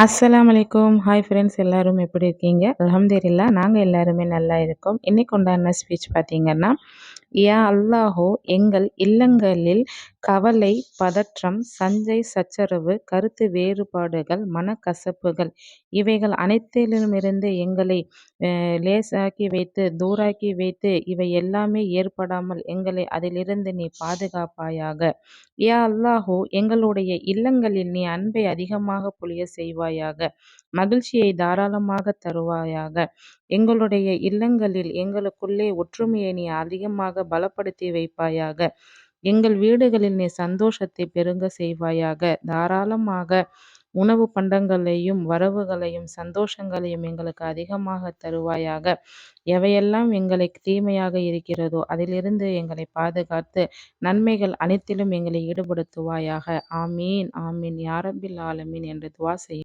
அஸ்ஸலாமு அலைக்கும். Hi friends எல்லாரும் எப்படி இருக்கீங்க? அல்ஹம்துலில்லாஹ் நாங்க எல்லாருமே நல்லா இருக்கோம். இன்னைக்கு உண்டான ஸ்பீச் பார்த்தீங்கன்னா, யா அல்லாஹோ எங்கள் இல்லங்களில் கவலை, பதற்றம், சஞ்சை சச்சரவு, கருத்து வேறுபாடுகள், மனக்கசப்புகள் இவைகள் அனைத்திலுமிருந்து எங்களை லேசாக்கி வைத்து, தூராக்கி வைத்து இவை எல்லாமே ஏற்படாமல் எங்களை அதிலிருந்து நீ பாதுகாப்பாயாக. யா அல்லாஹோ எங்களுடைய இல்லங்களில் நீ அன்பை அதிகமாக பொழிய செய்வாயாக. மகிழ்ச்சியை தாராளமாக தருவாயாக. எங்களுடைய இல்லங்களில் எங்களுக்குள்ளே ஒற்றுமையை நீ அதிகமாக பலப்படுத்தி வைப்பாயாக. எங்கள் வீடுகளில் நீ சந்தோஷத்தை பெருக செய்வாயாக. தாராளமாக உணவு பண்டங்களையும் வரவுகளையும் சந்தோஷங்களையும் எங்களுக்கு அதிகமாக தருவாயாக. எவையெல்லாம் எங்களுக்கு தீமையாக இருக்கிறதோ அதிலிருந்து எங்களை பாதுகாத்து நன்மைகள் அனைத்திலும் எங்களை ஈடுபடுத்துவாயாக. ஆமீன் ஆமீன் யா ரப்பில் ஆலமீன் என்று துவா செய்ய